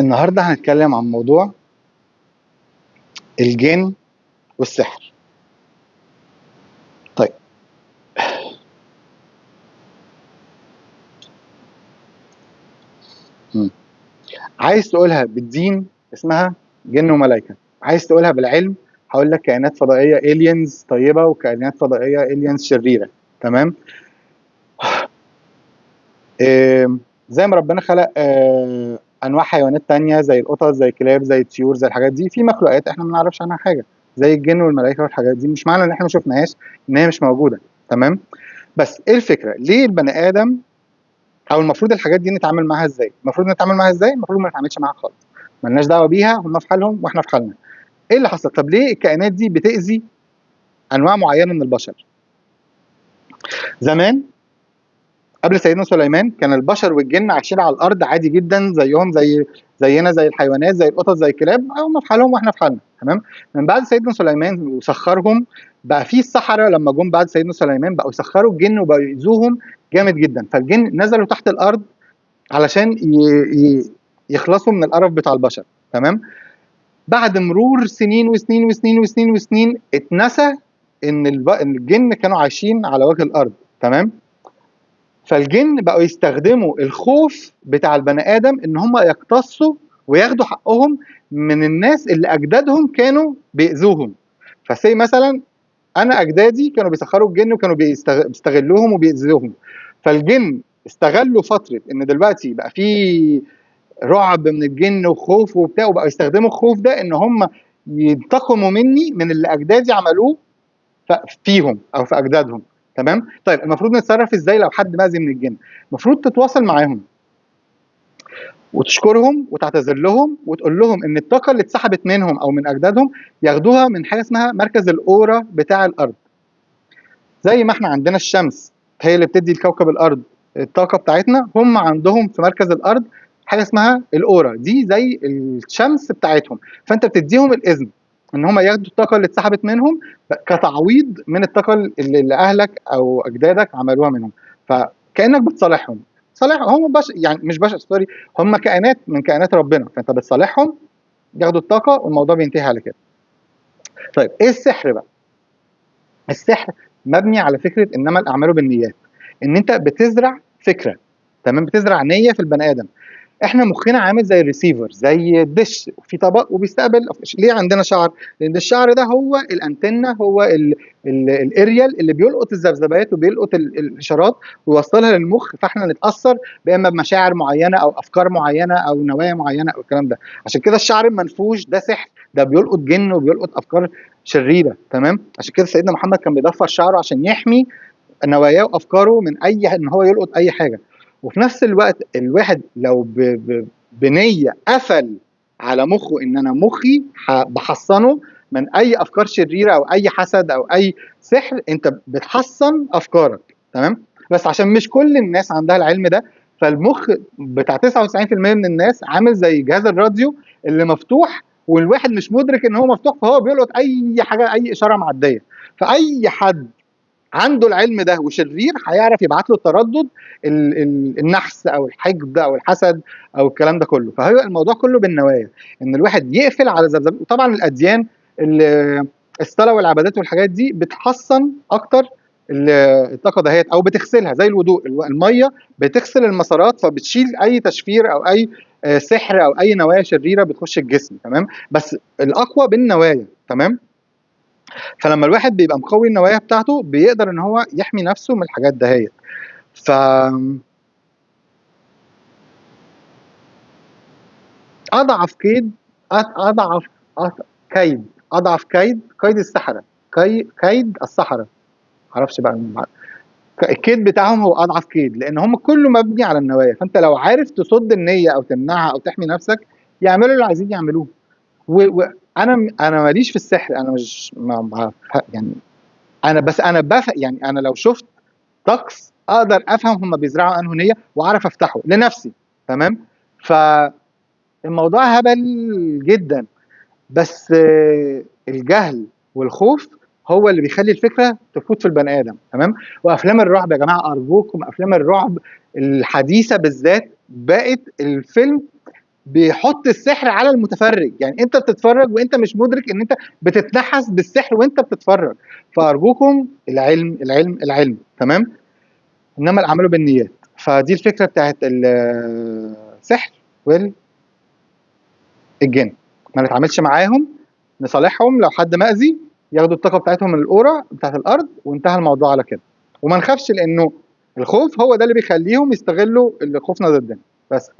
النهارده هنتكلم عن موضوع الجن والسحر. طيب، مم. عايز تقولها بالدين اسمها جن وملائكة، عايز تقولها بالعلم هقول لك كائنات فضائية aliens طيبة وكائنات فضائية aliens شريرة. تمام. زي ما ربنا خلق انواع حيوانات تانية زي القطط زي الكلاب زي الطيور زي الحاجات دي، في مخلوقات احنا ما نعرفش عنها حاجة زي الجن والملائكة والحاجات دي، مش معنى ان احنا ما شفناهاش ان هي مش موجودة. تمام. بس ايه الفكرة؟ ليه البني ادم او المفروض الحاجات دي نتعامل معاها ازاي؟ المفروض نتعامل معاها ازاي؟ المفروض ما نتعاملش معاها خالص، مالناش دعوه بيها، هم في حالهم واحنا في حالنا. ايه اللي حصل؟ طب ليه الكائنات دي بتاذي انواع معينه من البشر؟ زمان قبل سيدنا سليمان كان البشر والجن عايشين على الارض عادي جدا زيهم زينا، زي الحيوانات زي القطط زي الكلاب، هم في حالهم واحنا في حالنا. تمام. من بعد سيدنا سليمان وسخرهم، بقى في السحره لما جم بعد سيدنا سليمان بقوا يسخروا الجن وبقوا يؤذوهم جامد جدا، فالجن نزلوا تحت الارض علشان يخلصوا من القرف بتاع البشر. تمام. بعد مرور سنين وسنين وسنين وسنين وسنين اتنسى ان الجن كانوا عايشين على وجه الارض. تمام. فالجن بقوا يستخدموا الخوف بتاع البني ادم ان هم يقتصوا وياخدوا حقهم من الناس اللي اجدادهم كانوا بيأذوهم. فسي مثلا انا اجدادي كانوا بيسخروا الجن وكانوا بيستغلوهم وبيأذوهم، فالجن استغلوا فتره ان دلوقتي بقى في رعب من الجن وخوف وبتاع، وبقوا يستخدموا الخوف ده ان هم ينتقموا مني من اللي اجدادي عملوه فيهم او في اجدادهم. تمام. طيب المفروض نتصرف ازاي لو حد مأذي من الجن؟ المفروض تتواصل معاهم وتشكرهم وتعتذر لهم وتقول لهم ان الطاقه اللي اتسحبت منهم او من اجدادهم ياخدوها من حاجه اسمها مركز الاورا بتاع الارض. زي ما احنا عندنا الشمس هي اللي بتدي لكوكب الارض الطاقه بتاعتنا، هم عندهم في مركز الارض حاجه اسمها الاورا، دي زي الشمس بتاعتهم. فانت بتديهم الاذن ان هم ياخدوا الطاقه اللي اتسحبت منهم كتعويض من الطاقه اللي اهلك او اجدادك عملوها منهم، فكانك بتصالحهم. صالح هم بشر، يعني مش بشر سوري، هم كائنات من كائنات ربنا، فانت بتصالحهم ياخدوا الطاقه والموضوع بينتهي على كده. طيب ايه السحر بقى؟ السحر مبني على فكره انما الاعمال بالنيات، ان انت بتزرع فكره. تمام. بتزرع نيه في البني ادم. احنا مخنا عامل زي الريسيفر، زي الدش في طبق وبيستقبل. ليه عندنا شعر؟ لان الشعر ده هو الانتنه، هو الاريال اللي بيلقط الذبذبات وبيلقط الاشارات ويوصلها للمخ، فاحنا نتاثر باما بمشاعر معينه او افكار معينه او نوايا معينه او الكلام ده. عشان كده الشعر المنفوش ده سحر، ده بيلقط جن وبيلقط افكار شريره. تمام. عشان كده سيدنا محمد كان بيضفر شعره عشان يحمي نواياه وافكاره من اي ان هو يلقط اي حاجه. وفي نفس الوقت الواحد لو بنيه قفل على مخه ان انا مخي بحصنه من اي افكار شريره او اي حسد او اي سحر، انت بتحصن افكارك. تمام. بس عشان مش كل الناس عندها العلم ده، فالمخ بتاع 99% من الناس عامل زي جهاز الراديو اللي مفتوح والواحد مش مدرك ان هو مفتوح، فهو بيلقط اي حاجه، اي اشاره معديه. فاي حد عنده العلم ده وشرير هيعرف يبعت له التردد النحس او الحقد او الحسد او الكلام ده كله. فهو الموضوع كله بالنوايا، ان الواحد يقفل على ذبذب. وطبعا الاديان الصلاه والعبادات والحاجات دي بتحصن اكتر الطاقه دهيت او بتغسلها زي الوضوء. الميه بتغسل المسارات فبتشيل اي تشفير او اي سحر او اي نوايا شريره بتخش الجسم. تمام. بس الاقوى بالنوايا. تمام. فلما الواحد بيبقى مقوي النوايا بتاعته بيقدر ان هو يحمي نفسه من الحاجات دهيت. ف اضعف كيد اضعف كيد اضعف كيد السحره، كيد السحره. معرفش بقى الكيد بتاعهم هو اضعف كيد، لان هم كله مبني على النوايا. فانت لو عارف تصد النيه او تمنعها او تحمي نفسك يعملوا اللي عايزين يعملوه. وانا ماليش في السحر، انا مش يعني انا بس انا يعني انا لو شفت طقس اقدر افهم هم بيزرعوا انه نيه واعرف افتحه لنفسي. تمام. فالموضوع هبل جدا، بس الجهل والخوف هو اللي بيخلي الفكره تفوت في البني ادم. تمام. وافلام الرعب يا جماعه ارجوكم، افلام الرعب الحديثه بالذات بقت الفيلم بيحط السحر على المتفرج، يعني انت بتتفرج وانت مش مدرك ان انت بتتنحس بالسحر وانت بتتفرج. فارجوكم العلم العلم العلم، تمام؟ انما الاعمال بالنيات. فدي الفكره بتاعت السحر والجن، ما نتعاملش معاهم، نصالحهم لو حد مأذي ياخدوا الطاقه بتاعتهم من الاورا بتاعت الارض وانتهى الموضوع على كده. وما نخافش، لانه الخوف هو ده اللي بيخليهم يستغلوا اللي خوفنا ضدنا بس.